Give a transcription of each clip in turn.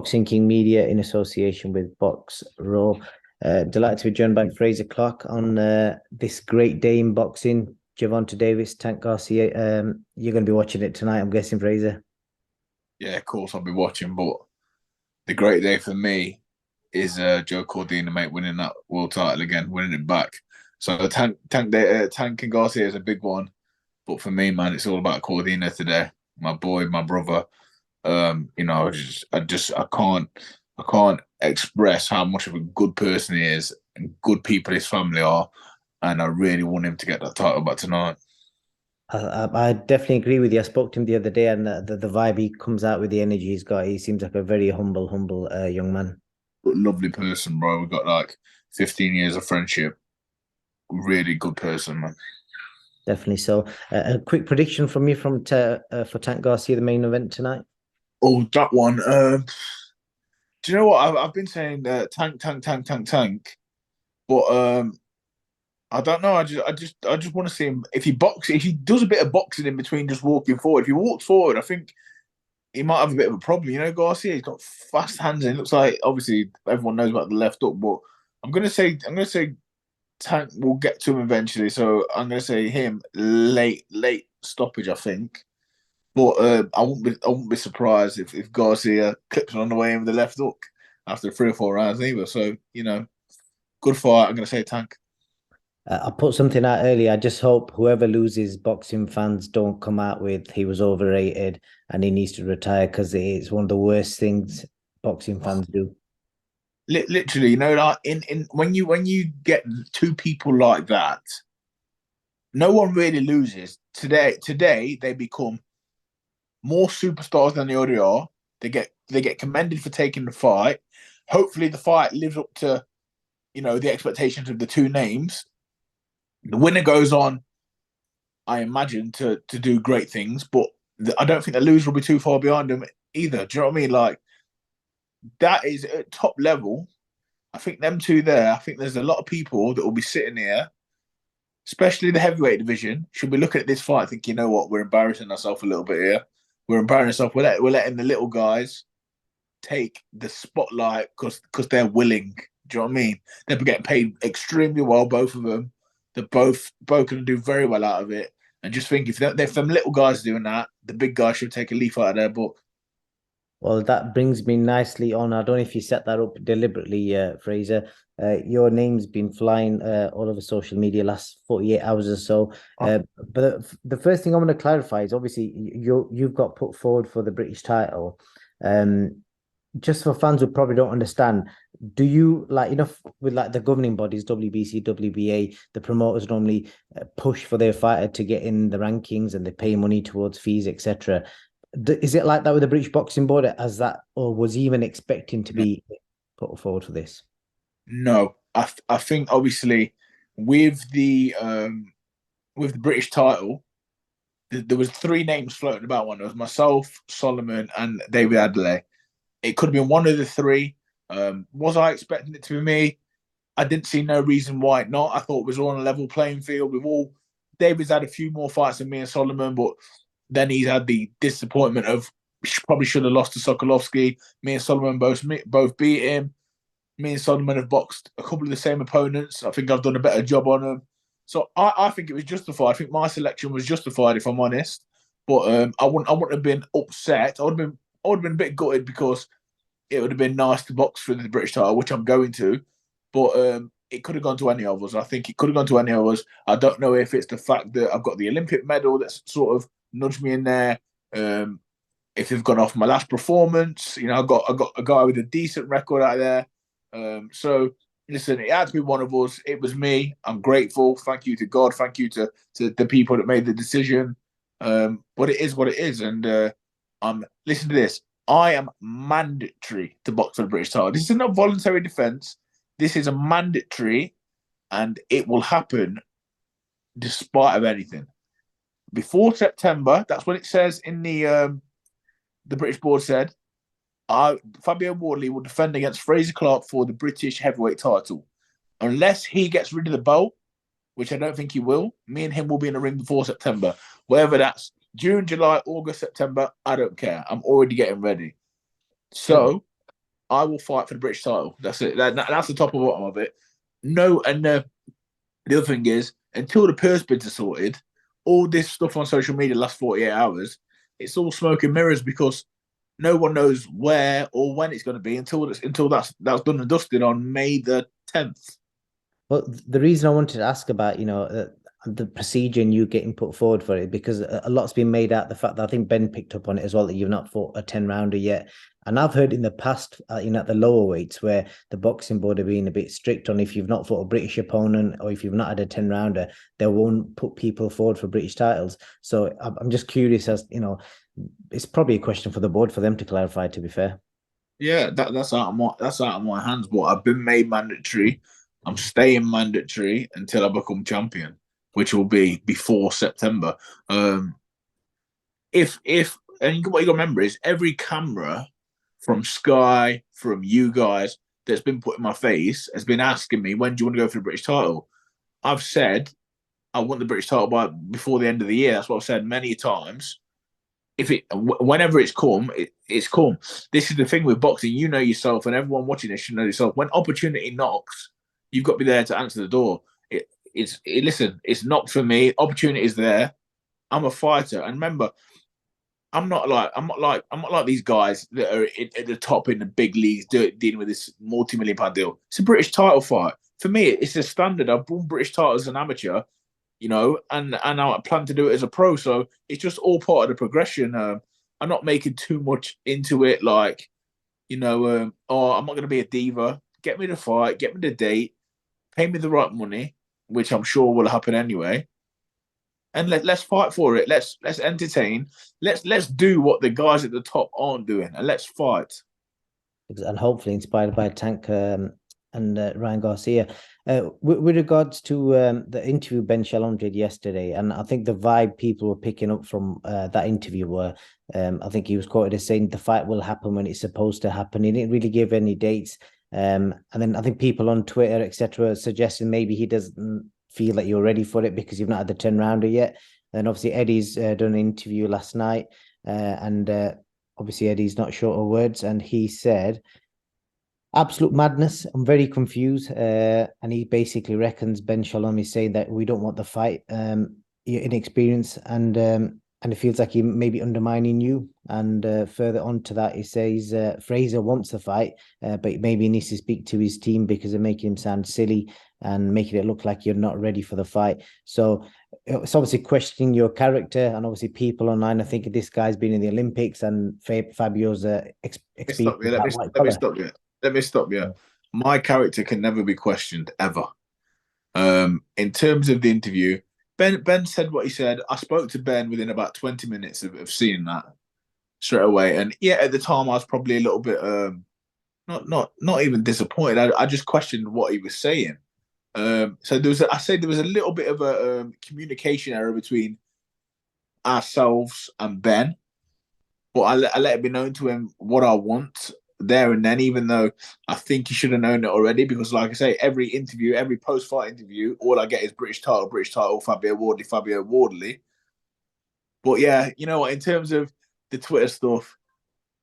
Boxing King Media in association with Box Raw. Delighted to be joined by Frazer Clarke on this great day in boxing. Gervonta Davis, Tank Garcia. You're going to be watching it tonight, I'm guessing, Frazer. Yeah, of course I'll be watching, but the great day for me is Joe Cordina, mate, winning that world title again, winning it back. So Tank and Garcia is a big one, but for me, man, it's all about Cordina today. My boy, my brother. I can't express how much of a good person he is and good people his family are, and I really want him to get that title back tonight. I definitely agree with you. I spoke to him the other day, and the vibe he comes out with, the energy he's got, he seems like a very humble young man. But lovely person, bro. We've got like 15 years of friendship. Really good person, man. Definitely so. A quick prediction from you for Tank Garcia, the main event tonight. Oh, that one. Do you know what? I've been saying tank, but I don't know. I just want to see him. If he does a bit of boxing in between, just walking forward. If he walks forward, I think he might have a bit of a problem. Garcia, he's got fast hands, and it looks like obviously everyone knows about the left hook, but I'm gonna say Tank will get to him eventually. So I'm gonna say him late stoppage, I think. But I won't be surprised if Garcia clips him on the way in with the left hook after 3 or 4 rounds either. So good fight. I'm gonna say Tank. I put something out earlier. I just hope whoever loses, boxing fans don't come out with he was overrated and he needs to retire, because it's one of the worst things boxing fans do. Literally, like in when you get two people like that, no one really loses. Today they become more superstars than they already are. They get commended for taking the fight. Hopefully, the fight lives up to the expectations of the two names. The winner goes on, I imagine, to do great things, but I don't think the loser will be too far behind them either. Do you know what I mean? Like that is at top level. I think them two there. I think there's a lot of people that will be sitting here, especially the heavyweight division, should be looking at this fight thinking, you know what, we're embarrassing ourselves a little bit here. We're embarrassing ourselves. We're letting the little guys take the spotlight because they're willing. Do you know what I mean? They're getting paid extremely well, both of them. They're both going to do very well out of it. And just think, if them little guys are doing that, the big guys should take a leaf out of their book. Well, that brings me nicely on. I don't know if you set that up deliberately, Frazer. Your name's been flying all over social media last 48 hours or so. But the first thing I want to clarify is obviously you've got put forward for the British title. Just for fans who probably don't understand, do you with like the governing bodies, WBC, WBA, the promoters normally push for their fighter to get in the rankings and they pay money towards fees, etc. Is it like that with the British Boxing Board as that, or was he even expecting to be put forward for this? No, I think obviously with the British title, there was three names floating about. One, it was myself, Solomon, and David Adelaide. It could have been one of the three. Was I expecting it to be me? I didn't see no reason why not. I thought it was all on a level playing field. David's had a few more fights than me and Solomon, but then he's had the disappointment of probably should have lost to Sokolovsky. Me and Solomon both beat him. Me and Solomon have boxed a couple of the same opponents. I think I've done a better job on them. So I think it was justified. I think my selection was justified, if I'm honest. But I wouldn't have been upset. I would have been a bit gutted because it would have been nice to box for the British title, which I'm going to. But it could have gone to any of us. I think it could have gone to any of us. I don't know if it's the fact that I've got the Olympic medal that's sort of nudged me in there. If they've gone off my last performance, I got a guy with a decent record out there. So listen, it had to be one of us. It was me. I'm grateful. Thank you to God. Thank you to the people that made the decision. But it is what it is. And listen to this. I am mandatory to box for the British title. This is not voluntary defence. This is a mandatory, and it will happen despite of anything. Before September, that's what it says in the British board said. Fabio Wardley will defend against Frazer Clarke for the British heavyweight title. Unless he gets rid of the belt, which I don't think he will, me and him will be in the ring before September. Whether that's June, July, August, September, I don't care. I'm already getting ready. So I will fight for the British title. That's it. That's the top of bottom of it. No, and the other thing is, until the purse bids are sorted, all this stuff on social media last 48 hours, it's all smoke and mirrors because no one knows where or when it's going to be until that's done and dusted on May the 10th. Well, the reason I wanted to ask about, the procedure and you getting put forward for it, because a lot's been made out the fact that I think Ben picked up on it as well, that you've not fought a 10 rounder yet. And I've heard in the past, at the lower weights where the boxing board have been a bit strict on if you've not fought a British opponent or if you've not had a 10 rounder, they won't put people forward for British titles. So I'm just curious as, it's probably a question for the board for them to clarify, to be fair. Yeah, that's out of my hands. But I've been made mandatory. I'm staying mandatory until I become champion, which will be before September. If and what you got to remember is every camera from Sky, from you guys that's been put in my face has been asking me, when do you want to go for the British title? I've said I want the British title before the end of the year. That's what I've said many times. Whenever it's come. This is the thing with boxing. You know yourself, and everyone watching this should know yourself. When opportunity knocks, you've got to be there to answer the door. Listen, it's knocked for me. Opportunity is there. I'm a fighter, and remember, I'm not like these guys that are at the top in the big leagues dealing with this multi-million-pound deal. It's a British title fight. For me, it's a standard. I've won British title as an amateur, and I plan to do it as a pro. So it's just all part of the progression. I'm not making too much into it, like, oh, I'm not going to be a diva. Get me the fight, get me the date, pay me the right money, which I'm sure will happen anyway, and let's fight for it. Let's entertain. Let's do what the guys at the top aren't doing, and let's fight. And hopefully inspired by Tank and Ryan Garcia. With regards to the interview Ben Shalom did yesterday, and I think the vibe people were picking up from that interview were, I think he was quoted as saying the fight will happen when it's supposed to happen. He didn't really give any dates. And then I think people on Twitter, etc., suggesting maybe he doesn't feel that you're ready for it because you've not had the 10 rounder yet. And obviously Eddie's done an interview last night, and obviously Eddie's not short of words, and he said, absolute madness. I'm very confused. And he basically reckons Ben Shalom is saying that we don't want the fight, you're inexperienced, and it feels like he may be undermining you. And further on to that, he says Frazer wants the fight, but maybe he needs to speak to his team because they're making him sound silly and making it look like you're not ready for the fight. So it's obviously questioning your character, and obviously people online are thinking this guy's been in the Olympics and Fabio's experience. Let me stop you. My character can never be questioned, ever. In terms of the interview, Ben said what he said. I spoke to Ben within about 20 minutes of seeing that straight away. And yeah, at the time I was probably a little bit not even disappointed. I just questioned what he was saying. So there was a little bit of a communication error between ourselves and Ben, but I let it be known to him what I want there and then, even though I think he should have known it already, because like I say, every interview, every post-fight interview, all I get is British title, Fabio Wardley. But yeah, you know what, in terms of the Twitter stuff,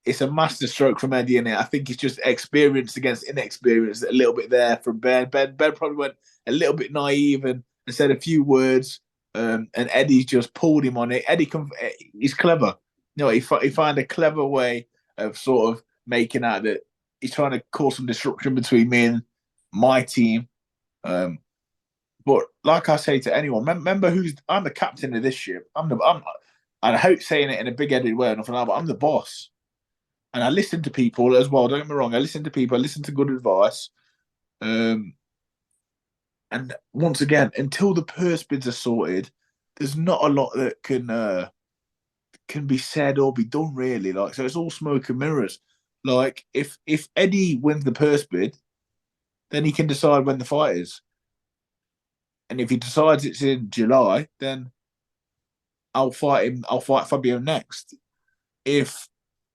it's a masterstroke from Eddie in it. I think it's just experience against inexperience a little bit there from Ben. Ben probably went a little bit naive and said a few words, and Eddie's just pulled him on it. He's clever. He found a clever way of sort of making out that he's trying to cause some disruption between me and my team. But like I say to anyone, remember I'm the captain of this ship. I hope saying it in a big-headed way or nothing like that, but I'm the boss. And I listen to people as well. Don't get me wrong. I listen to people. I listen to good advice. And once again, until the purse bids are sorted, there's not a lot that can be said or be done really. Like, so it's all smoke and mirrors. Like, if Eddie wins the purse bid, then he can decide when the fight is. And if he decides it's in July, then I'll fight him. I'll fight Fabio next. If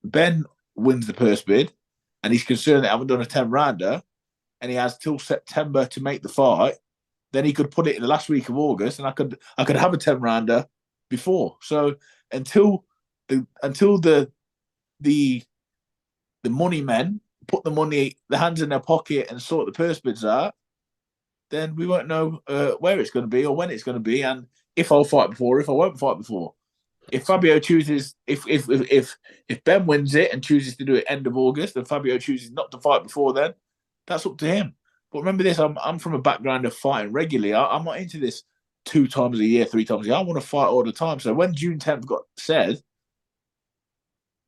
Ben wins the purse bid and he's concerned that I haven't done a 10 rounder and he has till September to make the fight, then he could put it in the last week of August and I could have a 10 rounder before. So until the money men put the hands in their pocket and sort the purse bids out, then we won't know where it's going to be or when it's going to be, and if I'll fight before, if I won't fight before. If Fabio chooses, if Ben wins it and chooses to do it end of August, and Fabio chooses not to fight before then, that's up to him. But remember this: I'm from a background of fighting regularly. I'm not into this 2 times a year, 3 times a year. I want to fight all the time. So when June 10th got said,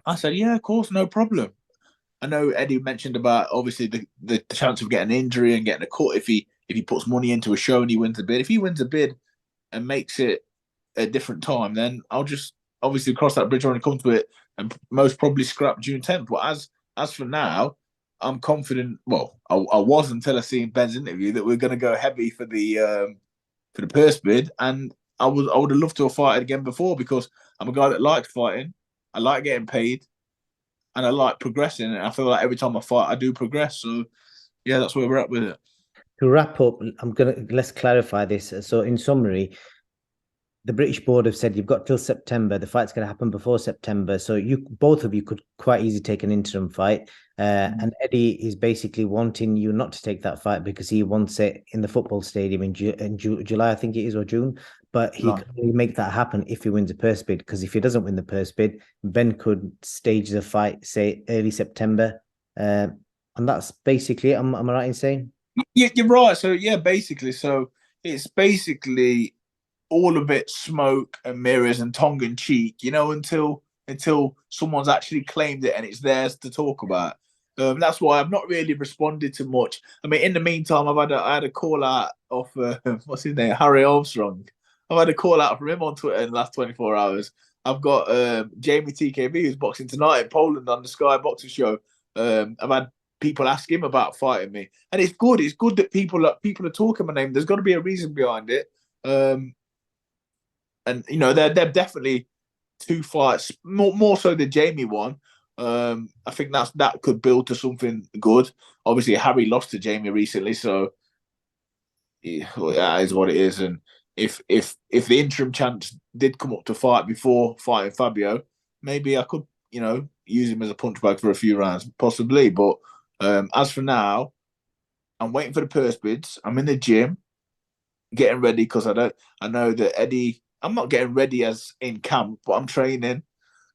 I said, yeah, of course, no problem. I know Eddie mentioned about obviously the chance of getting an injury and getting a cut if he puts money into a show and he wins a bid. If he wins a bid and makes it a different time, then I'll just obviously cross that bridge when it comes to it and most probably scrap June 10th. But as for now, I'm confident. Well, I was until I seen Ben's interview that we're going to go heavy for the purse bid, and I would have loved to have fought again before because I'm a guy that likes fighting. I like getting paid, and I like progressing. And I feel like every time I fight, I do progress. So yeah, that's where we're at with it. To wrap up, let's clarify this. So in summary, the British board have said you've got till September. The fight's going to happen before September. So both of you could quite easily take an interim fight. And Eddie is basically wanting you not to take that fight because he wants it in the football stadium in July, I think it is, or June. But he can only make that happen if he wins a purse bid. Because if he doesn't win the purse bid, Ben could stage the fight, say, early September. And that's basically it. Am I right in saying? Yeah, you're right. So yeah, basically, so it's basically all of it smoke and mirrors and tongue in cheek, until someone's actually claimed it and it's theirs to talk about. That's why I've not really responded to much. I mean, in the meantime, I had a call out of what's his name, Harry Armstrong. I've had a call out from him on Twitter in the last 24 hours. I've got Jamie TKB who's boxing tonight in Poland on the Sky Boxing Show. I've had people ask him about fighting me, and it's good. It's good that people are talking my name. There's got to be a reason behind it. And they're definitely 2 fights, more so than Jamie one. I think that could build to something good. Obviously, Harry lost to Jamie recently, so yeah, that is what it is. And if the interim chance did come up to fight before fighting Fabio, maybe I could use him as a punch bag for a few rounds, possibly. But as for now, I'm waiting for the purse bids. I'm in the gym getting ready because I know that Eddie. I'm not getting ready as in camp, but I'm training.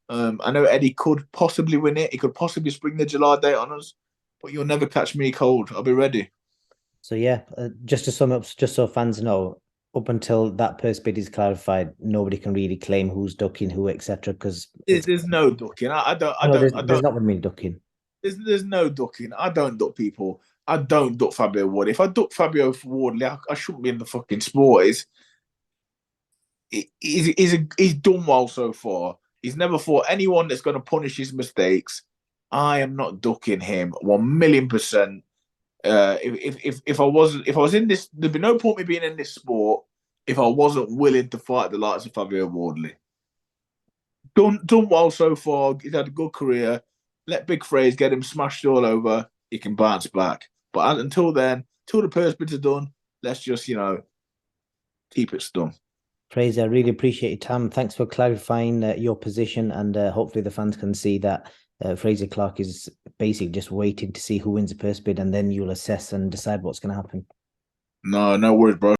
I know Eddie could possibly win it. He could possibly spring the July date on us, but you'll never catch me cold. I'll be ready. So yeah, just to sum up, just so fans know, up until that purse bid is clarified, nobody can really claim who's ducking who, etc. Because there's no ducking. There's not going to be ducking. There's no ducking. I don't duck people. I don't duck Fabio Wardley. If I duck Fabio Wardley, I shouldn't be in the fucking sport. He's done well so far. He's never fought anyone that's going to punish his mistakes. I am not ducking him 1,000,000%. If I was in this, there'd be no point me being in this sport if I wasn't willing to fight the likes of Fabio Wardley. Done well so far. He's had a good career. Let Big Frazer get him smashed all over. He can bounce back. But until then, till the purse bids are done, let's just keep it stum. Frazer, I really appreciate your time. Thanks for clarifying your position, and hopefully the fans can see that Frazer Clarke is basically just waiting to see who wins the purse bid, and then you'll assess and decide what's going to happen. No worries, bro.